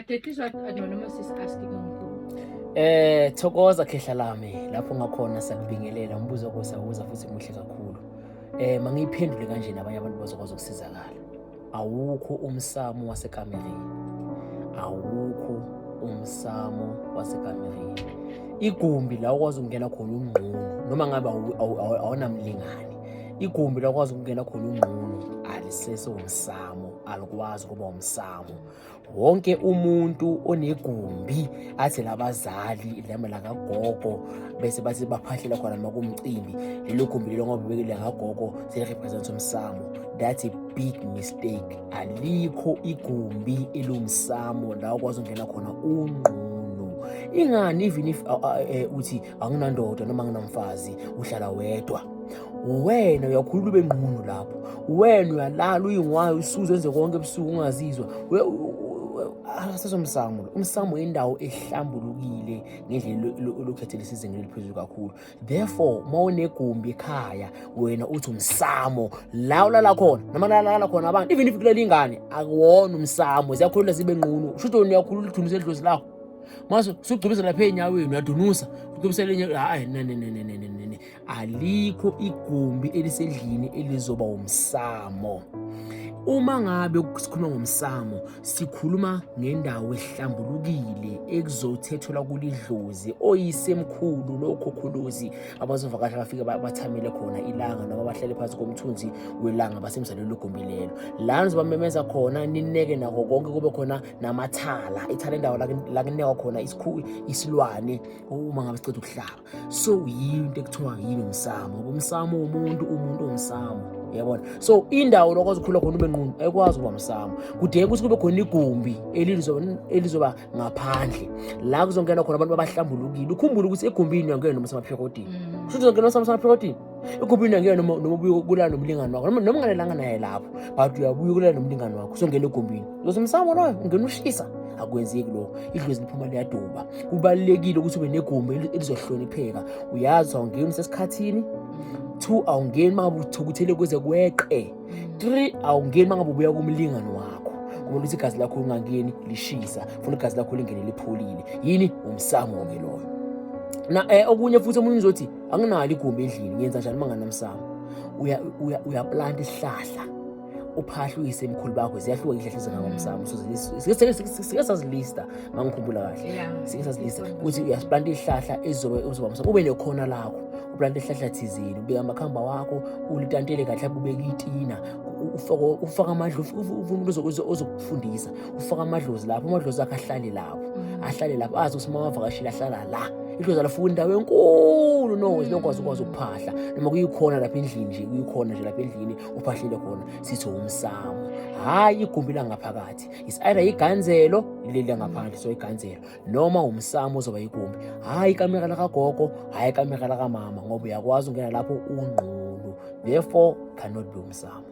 That is what Anonymous is asking Uncle. Thokoza khehla lami lapho ngakhona sakubingelela umbuzo wakho sawuza futhi muhle kakhulu. Mangiyiphendule kanje nabanye abantu bazokwazi ukusizakala. Awukho umsamo wasekamereni. Awukho umsamo wasekamereni. Igumbi la ukwazi ukungena khona ungqunu noma ngabe awunamlingani. Igumbi la ukwazi ukungena khona ungqunu alisese umsamo, alikwazi kuba umsamo. Wonke umuntu onegumbi athi labazali lama lakagogo bese bathi baphahlela khona noma kumcimbi lelo gumbi lelo ngoba bekele ngagogo selirepresent umsamo. That's a big mistake. Alikho igumbi elumsamo la ukwazi ukungena khona ungqunu. Ingani even if uthi anginandoda noma anginamfazi uhlala wedwa, wena uyakhulula ube ngqunu lapho, wena uyalala uyingwayo usuze enze konke ebusuku ungazizwa. Asesomsamo. Umsamo indawo ehlambulukile ngendlela lokukhethela isizingeni eliphezulu kakhulu. Therefore mawunegumbi ekhaya wena uthi umsamo la ulala khona noma lala khona abantu even if kuleli ingane akuwona umsamo, ziyakhulula zibe ngqunu. Shutho uyakhulula udunisa edlozi lakho mase sugcibisa lapha enyaweni uyadunusa ugcibisa lenye. Hayi ne alikho igumbi elisedlini elizoba umsamo. Uma ngabe sikhuluma ngomsamo sikhuluma ngendawo ehlambulukile ekuzothethelwa kulidlozi oyisemkhulu nokhokhuluzi abazovakasha bafike bathamele khona ilanga noma bahlale phansi komthunzi welanga basemzalelo gumbi lelo la nizobamemeza khona nineke nako konke kube khona namathala ithala indawo la kunekwa khona isilwane uma ngabe siceda ukuhlaba. So yinto ekuthiwa yini umsamo. Umsamo umuntu umsamo, yabona. So indawo lokwazi ukukhula khona ube ngqunu ayikwazi ukuba umsamo. Kudinga ukuthi kube khona igumbi elizoba ngaphandle la kuzongena khona abantu abahlambulukile. Ukhumbule ukuthi egumbini uyangena noma semaphekotini. Futhi uzongena noma semaphekotini. Egumbini uyangena noma ubuye nomlingani wakho noma unganelanga naye lapho, but uyabuya kulala nomlingani wakho uzongena egumbini. Uzomsamo loyo ungena ushisa. Akwenzeki lokho. Idlozi liphuma liyaduba. Kubalekile ukuthi ube negumbi elizohlonipheka. Uyazi awungeni sesikhathini. 2 awungeni mangabe uthukuthele kuze kweqe. 3 awungeni mangabe ubuya kumlingani wakho. Kumele ukuthi igazi lakho ungangeni lishisa, funa igazi lakho lingene lipholile. Yini umsamo ke loyo. Na okunye futhi umuntu uzothi anginalo igumbi endlini ngiyenza njani manganamsamo. Uyaplanta isihlahla uphahla uyisemkhulu bakho ziyahluka izihlahla zingangomsamo. So sike sazilista mangikhumbula kahle. Sike sazilista ukuthi uyaplanta izihlahla ezizoba umsamo. Ube nekhona lakho uplanta izihlahla thizini, ubeka amakhamba wakho ulitantele kahle lapho ubeka itina, ufaka amadlozi umuntu ozokufundisa, ufaka amadlozi lapho, amadlozi akhe ahlale lapho azi ukuthi mawavakashila ahlala la. Idlozi alafuna indawo enkulu nokwazi ukuphahla noma kuyikhona lapha endlini nje, kuyikhona nje lapha endlini uphahlele khona sithi umsamo. Hayi igumbi langaphakathi, is either iganzelo leli ngaphandle so iganzelo noma umsamo uzoba igumbi. Hayi ikamera lakagogo, hayi ikamera lakamama ngoba uyakwazi ungena lapho ungqulu. Therefore cannot be umsamo.